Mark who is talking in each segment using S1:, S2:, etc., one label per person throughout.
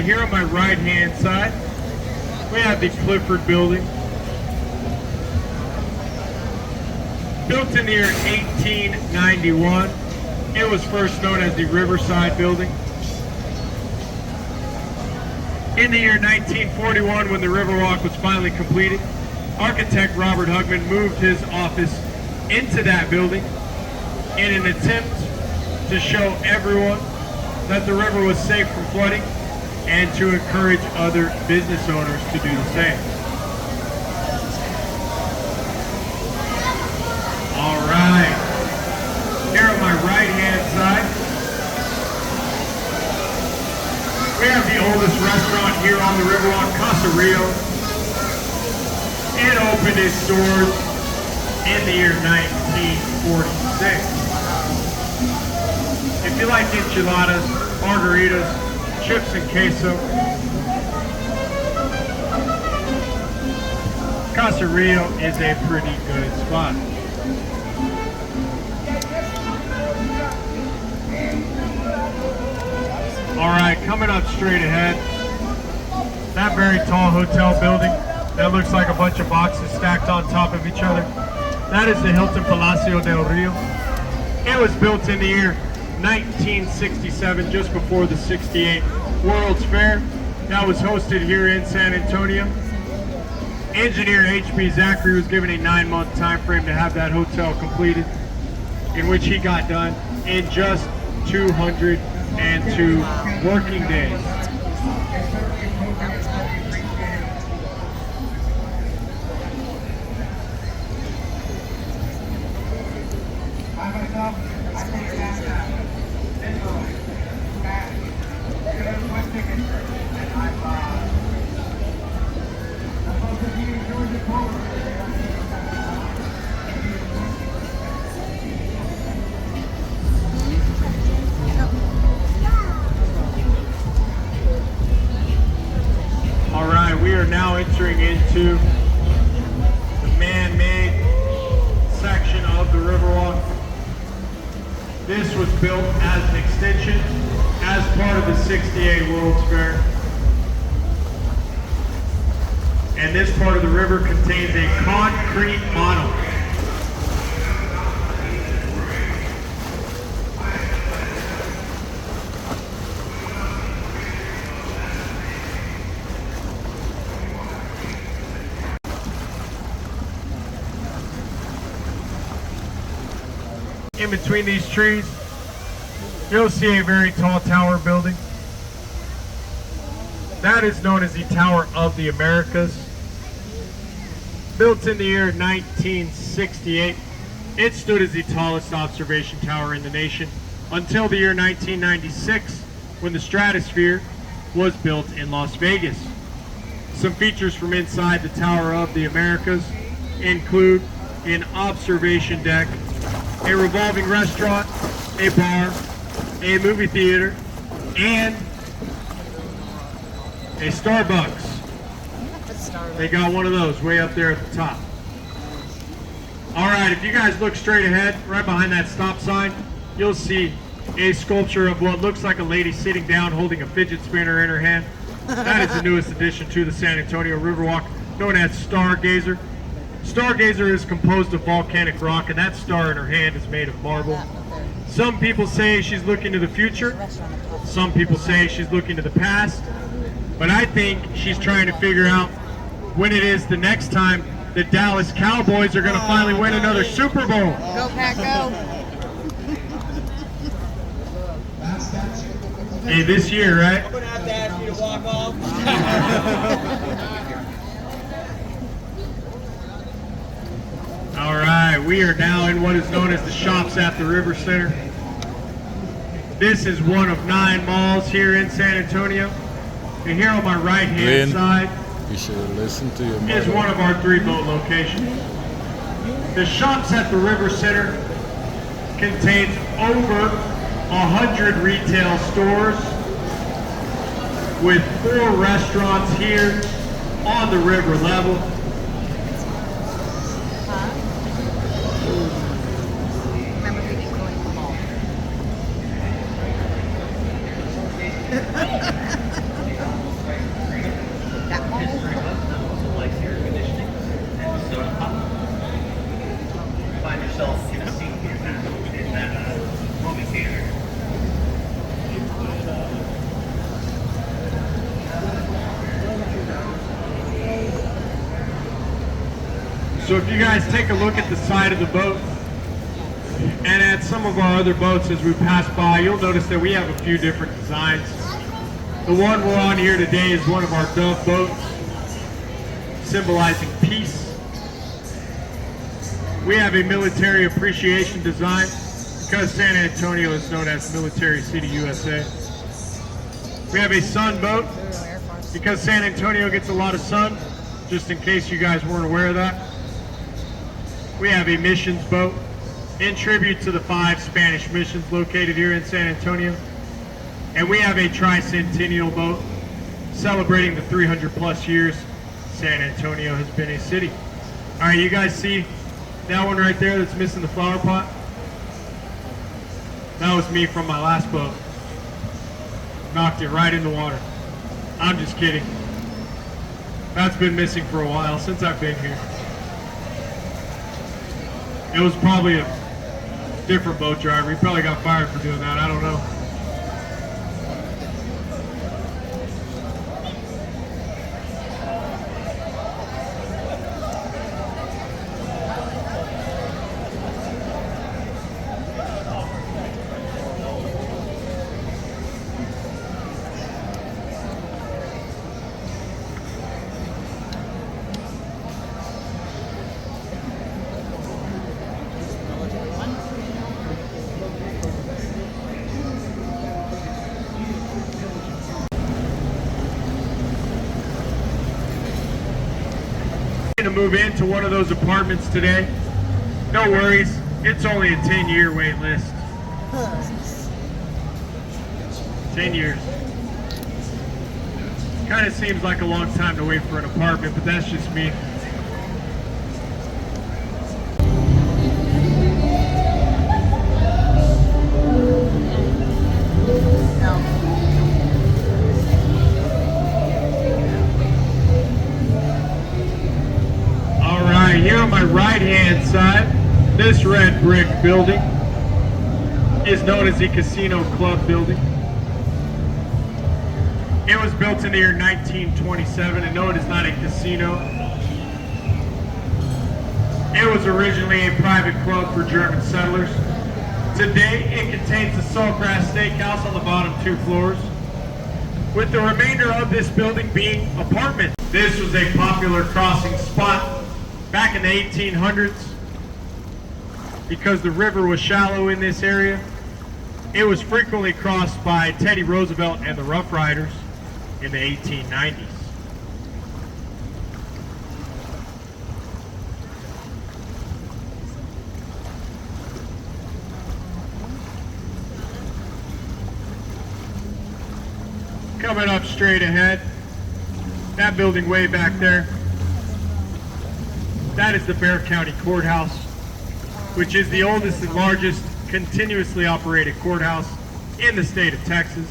S1: right, here on my right-hand side, we have the Clifford Building. Built in the year 1891, it was first known as the Riverside Building. In the year 1941, when the Riverwalk was finally completed, architect Robert Hugman moved his office into that building in an attempt to show everyone that the river was safe from flooding and to encourage other business owners to do the same. All right, here on my right-hand side, we have the oldest restaurant here on the Riverwalk, Casa Rio. It opened its doors in the year 1946. If you like enchiladas, margaritas, chips and queso, Casa Rio is a pretty good spot. All right, coming up straight ahead, that very tall hotel building that looks like a bunch of boxes stacked on top of each other, that is the Hilton Palacio del Rio. It was built in the year 1967, just before the 68 World's Fair. That was hosted here in San Antonio. Engineer H.B. Zachary was given a 9-month time frame to have that hotel completed, in which he got done in just 202 working days. All right, we are now entering into the man-made section of the Riverwalk. This was built as an extension as part of the 68 World's Fair. And this part of the river contains a concrete model. In between these trees, you'll see a very tall tower building. That is known as the Tower of the Americas. Built in the year 1968, it stood as the tallest observation tower in the nation until the year 1996, when the Stratosphere was built in Las Vegas. Some features from inside the Tower of the Americas include an observation deck, a revolving restaurant, a bar, a movie theater, and a Starbucks. They got one of those way up there at the top. All right, if you guys look straight ahead, right behind that stop sign, you'll see a sculpture of what looks like a lady sitting down holding a fidget spinner in her hand. That is the newest addition to the San Antonio Riverwalk, known as Stargazer. Stargazer is composed of volcanic rock, and that star in her hand is made of marble. Some people say she's looking to the future. Some people say she's looking to the past. But I think she's trying to figure out when it is the next time the Dallas Cowboys are going to finally win another Super Bowl.
S2: Go Pack, go!
S1: Hey, this year, right?
S3: I'm going to have to ask you to walk off.
S1: All right, we are now in what is known as the Shops at the River Center. This is one of 9 malls here in San Antonio. And here on my right-hand side
S4: you should listen to your
S1: is one of our 3 boat locations. The Shops at the River Center contains over 100 retail stores with 4 restaurants here on the river level.
S2: Remember we didn't go in the mall.
S1: So if you guys take a look at the side of the boat and at some of our other boats as we pass by, you'll notice that we have a few different designs. The one we're on here today is one of our dove boats, symbolizing peace. We have a military appreciation design because San Antonio is known as Military City, USA. We have a sun boat because San Antonio gets a lot of sun, just in case you guys weren't aware of that. We have a missions boat in tribute to the 5 Spanish missions located here in San Antonio. And we have a tricentennial boat celebrating the 300 plus years San Antonio has been a city. All right, you guys see that one right there that's missing the flower pot? That was me from my last boat. Knocked it right in the water. I'm just kidding. That's been missing for a while, since I've been here. It was probably a different boat driver. He probably got fired for doing that, I don't know. To move into one of those apartments today. No worries, it's only a 10-year wait list. 10 years. Kind of seems like a long time to wait for an apartment, but that's just me. Here on my right-hand side, this red brick building is known as the Casino Club building. It was built in the year 1927, and no, it is not a casino. It was originally a private club for German settlers. Today, it contains the Saltgrass Steakhouse on the bottom 2 floors, with the remainder of this building being apartments. This was a popular crossing spot back in the 1800s, because the river was shallow in this area. It was frequently crossed by Teddy Roosevelt and the Rough Riders in the 1890s. Coming up straight ahead, that building way back there, that is the Bexar County Courthouse, which is the oldest and largest continuously operated courthouse in the state of Texas.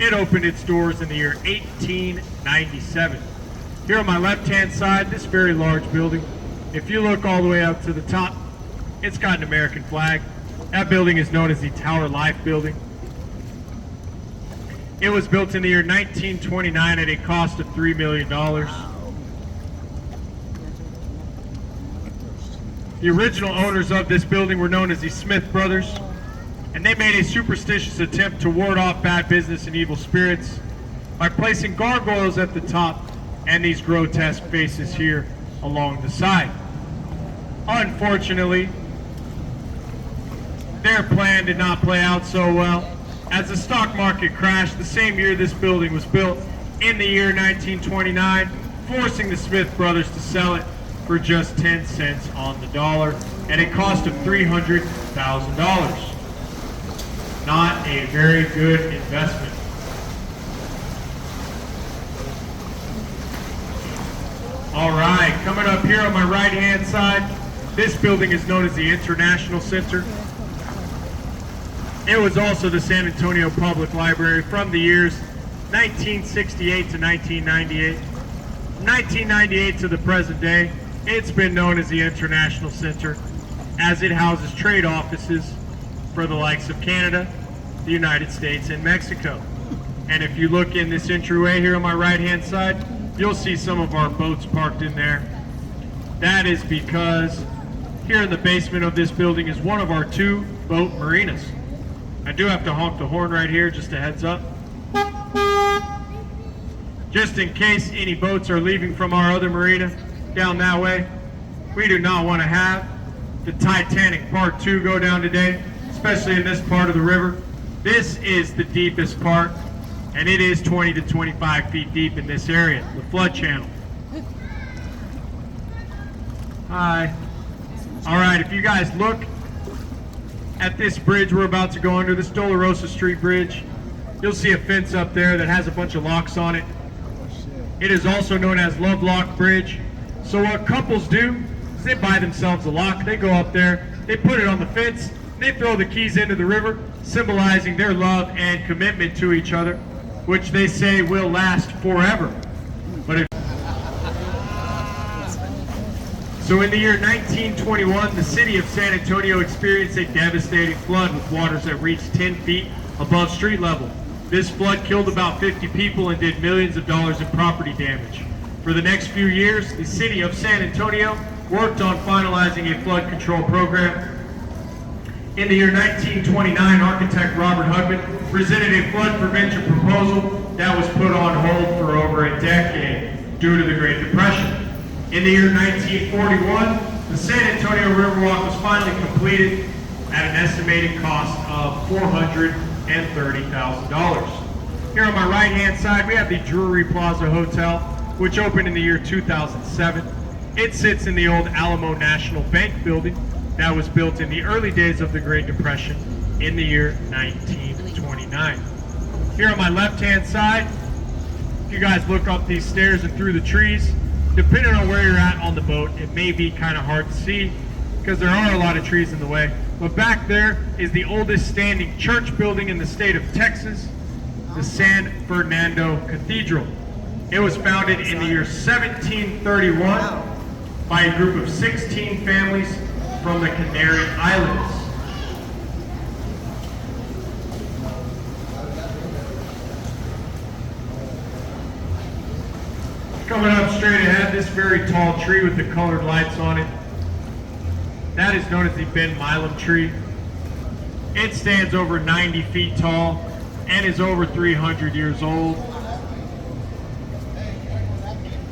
S1: It opened its doors in the year 1897. Here on my left-hand side, this very large building, if you look all the way up to the top, it's got an American flag. That building is known as the Tower Life Building. It was built in the year 1929 at a cost of $3 million. The original owners of this building were known as the Smith brothers, and they made a superstitious attempt to ward off bad business and evil spirits by placing gargoyles at the top and these grotesque faces here along the side. Unfortunately, their plan did not play out so well, as the stock market crashed the same year this building was built, in the year 1929, forcing the Smith brothers to sell it for just 10 cents on the dollar at a cost of $300,000. Not a very good investment. All right, coming up here on my right-hand side, this building is known as the International Center. It was also the San Antonio Public Library from the years 1968 to 1998. From 1998 to the present day, it's been known as the International Center, as it houses trade offices for the likes of Canada, the United States, and Mexico. And if you look in this entryway here on my right-hand side, you'll see some of our boats parked in there. That is because here in the basement of this building is one of our 2 boat marinas. I do have to honk the horn right here, just a heads up. Just in case any boats are leaving from our other marina down that way. We do not want to have the Titanic Part 2 go down today, especially in this part of the river. This is the deepest part, and it is 20 to 25 feet deep in this area, the flood channel. Hi. All right, if you guys look at this bridge we're about to go under, this Dolorosa Street Bridge, you'll see a fence up there that has a bunch of locks on it. It is also known as Love Lock Bridge. So what couples do is they buy themselves a lock, they go up there, they put it on the fence, they throw the keys into the river, symbolizing their love and commitment to each other, which they say will last forever. But so in the year 1921, the city of San Antonio experienced a devastating flood with waters that reached 10 feet above street level. This flood killed about 50 people and did millions of dollars in property damage. For the next few years, the city of San Antonio worked on finalizing a flood control program. In the year 1929, architect Robert Hugman presented a flood prevention proposal that was put on hold for over a decade due to the Great Depression. In the year 1941, the San Antonio Riverwalk was finally completed at an estimated cost of $430,000. Here on my right-hand side, we have the Drury Plaza Hotel, which opened in the year 2007. It sits in the old Alamo National Bank building that was built in the early days of the Great Depression in the year 1929. Here on my left-hand side, if you guys look up these stairs and through the trees, depending on where you're at on the boat, it may be kind of hard to see because there are a lot of trees in the way. But back there is the oldest standing church building in the state of Texas, the San Fernando Cathedral. It was founded in the year 1731 by a group of 16 families from the Canary Islands. Coming up straight ahead, this very tall tree with the colored lights on it, that is known as the Ben Milam tree. It stands over 90 feet tall and is over 300 years old.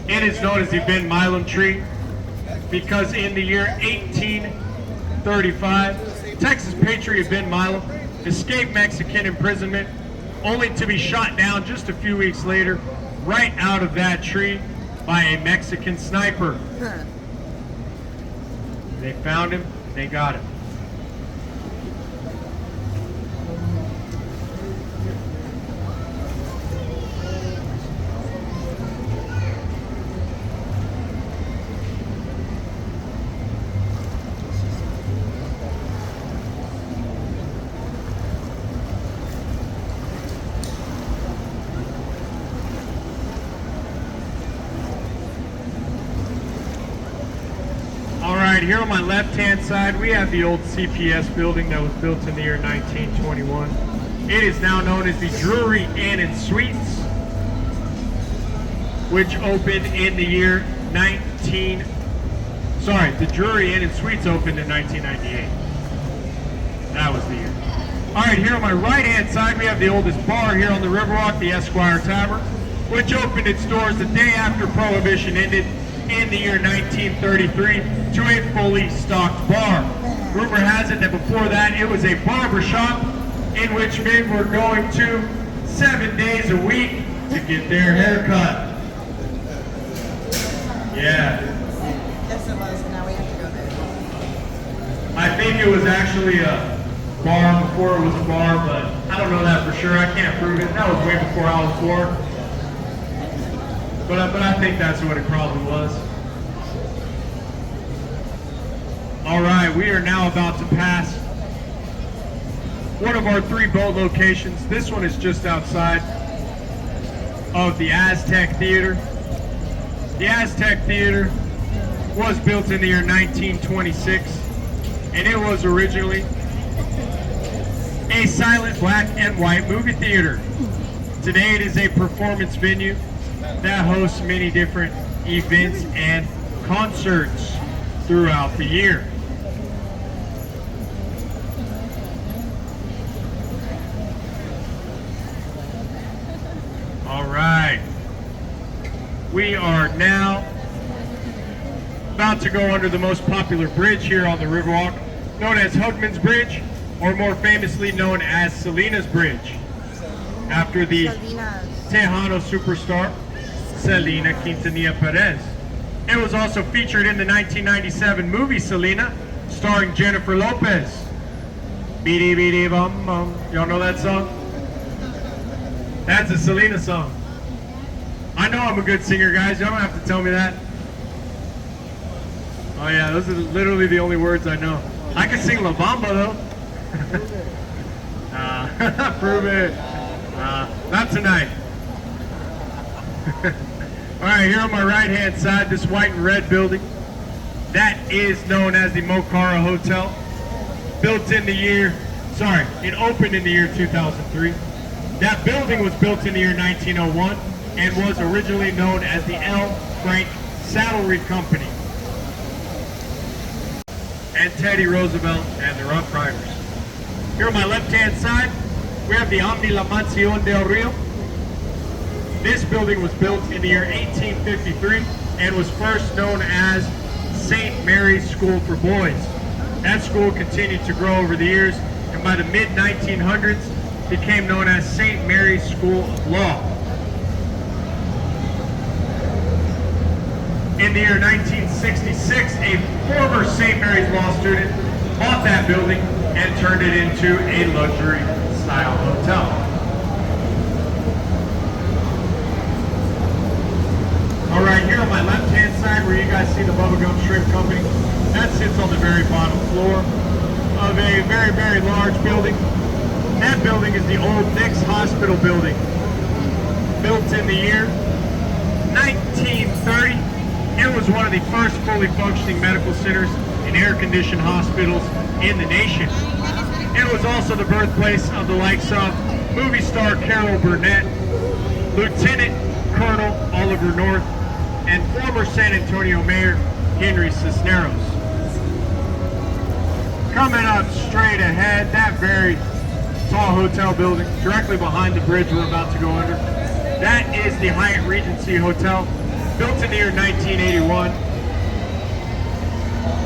S1: It is known as the Ben Milam tree because in the year 1835, Texas patriot Ben Milam escaped Mexican imprisonment only to be shot down just a few weeks later right out of that tree by a Mexican sniper. They found him, they got him. Here on my left-hand side, we have the old CPS building that was built in the year 1921. It is now known as the Drury Inn and Suites, which opened in the year the Drury Inn and Suites opened in 1998. That was the year. All right, here on my right-hand side, we have the oldest bar here on the Riverwalk, the Esquire Tavern, which opened its doors the day after Prohibition ended in the year 1933 to a fully stocked bar. Rumor has it that before that it was a barber shop in which men were going to 7 days a week to get their hair cut. Yeah.
S2: Yes, it was. Now we have to go there.
S1: I think it was actually a bar before it was a bar, but I don't know that for sure. I can't prove it. That was way before I was born. But I think that's what it probably was. All right, we are now about to pass one of our 3 boat locations. This one is just outside of the Aztec Theater. The Aztec Theater was built in the year 1926, and it was originally a silent black and white movie theater. Today it is a performance venue that hosts many different events and concerts throughout the year. All right. We are now about to go under the most popular bridge here on the Riverwalk, known as Hugman's Bridge, or more famously known as Selena's Bridge, after the Tejano superstar, Selena Quintanilla Perez. It was also featured in the 1997 movie Selena, starring Jennifer Lopez. Beady beady bum bum. Y'all know that song? That's a Selena song. I know I'm a good singer, guys. Y'all don't have to tell me that. Oh yeah, those are literally the only words I know. I can sing La Bamba though. Prove it. Not tonight. Alright, here on my right hand side, this white and red building, that is known as the Mocara Hotel. Built in the year, it opened in the year 2003. That building was built in the year 1901 and was originally known as the L. Frank Saddlery Company. And Teddy Roosevelt and the Rough Riders. Here on my left-hand side, we have the Omni La Mansión del Rio. This building was built in the year 1853 and was first known as St. Mary's School for Boys. That school continued to grow over the years, and by the mid-1900s, became known as St. Mary's School of Law. In the year 1966, a former St. Mary's Law student bought that building and turned it into a luxury-style hotel. All right, here on my left-hand side, where you guys see the Bubblegum Shrimp Company, that sits on the very bottom floor of a very, very large building. That building is the old Nick's Hospital building, built in the year 1930. It was one of the first fully functioning medical centers and air-conditioned hospitals in the nation. It was also the birthplace of the likes of movie star Carol Burnett, Lieutenant Colonel Oliver North, and former San Antonio Mayor Henry Cisneros. Coming up straight ahead, that very tall hotel building directly behind the bridge we're about to go under, that is the Hyatt Regency Hotel, built in the year 1981.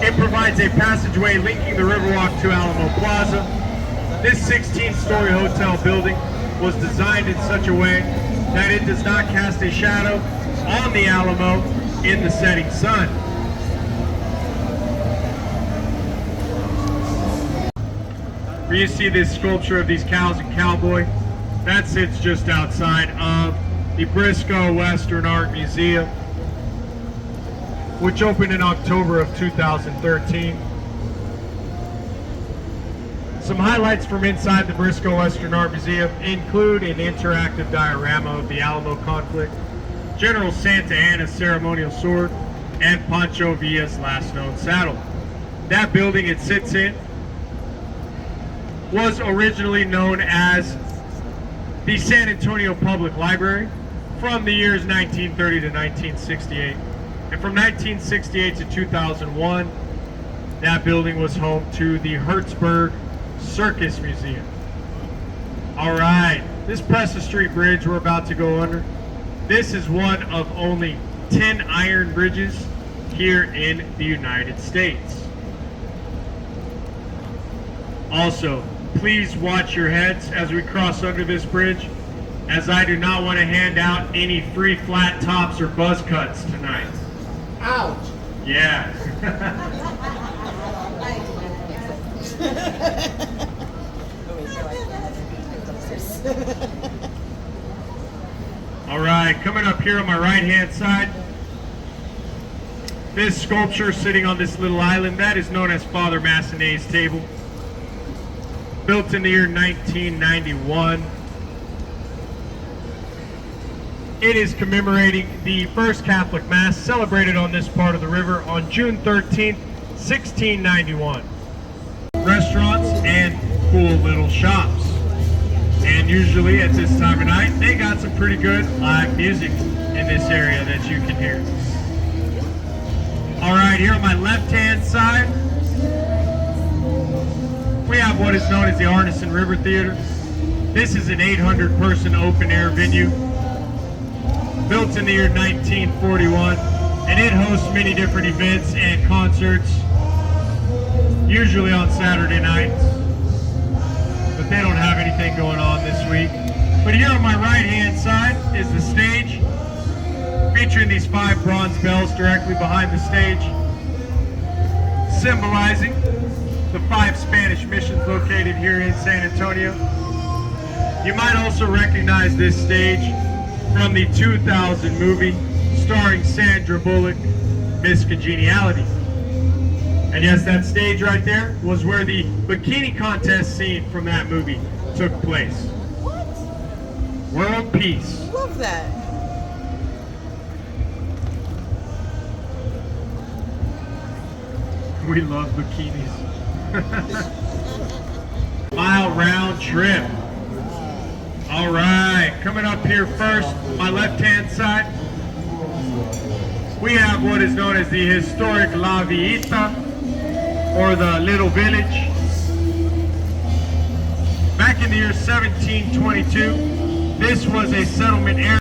S1: It provides a passageway linking the Riverwalk to Alamo Plaza. This 16-story hotel building was designed in such a way that it does not cast a shadow on the Alamo in the setting sun. Where you see this sculpture of these cows and cowboy, that sits just outside of the Briscoe Western Art Museum, which opened in October of 2013. Some highlights from inside the Briscoe Western Art Museum include an interactive diorama of the Alamo conflict, General Santa Anna's ceremonial sword, and Pancho Villa's last known saddle. That building it sits in was originally known as the San Antonio Public Library from the years 1930 to 1968. And from 1968 to 2001, that building was home to the Hertzberg Circus Museum. All right, this Presa Street Bridge we're about to go under, this is one of only 10 iron bridges here in the United States. Also, please watch your heads as we cross under this bridge, as I do not want to hand out any free flat tops or buzz cuts tonight.
S2: Ouch.
S1: Yeah. All right, coming up here on my right-hand side, this sculpture sitting on this little island, that is known as Father Massenet's table. Built in the year 1991. It is commemorating the first Catholic Mass celebrated on this part of the river on June 13th, 1691. Restaurants and cool little shops. And usually at this time of night, they got some pretty good live music in this area that you can hear. All right, here on my left-hand side, we have what is known as the Arneson River Theater. This is an 800-person open-air venue, built in the year 1941, and it hosts many different events and concerts, usually on Saturday nights, but they don't have anything going on this week. But here on my right-hand side is the stage, featuring these 5 bronze bells directly behind the stage, symbolizing the 5 Spanish missions located here in San Antonio. You might also recognize this stage from the 2000 movie starring Sandra Bullock, Miss Congeniality. And yes, that stage right there was where the bikini contest scene from that movie took place.
S2: What?
S1: World peace.
S2: Love that.
S1: We love bikinis. Mile round trip. All right, coming up here first, my left-hand side, we have what is known as the historic La Villita, or the Little Village. Back in the year 1722, this was a settlement area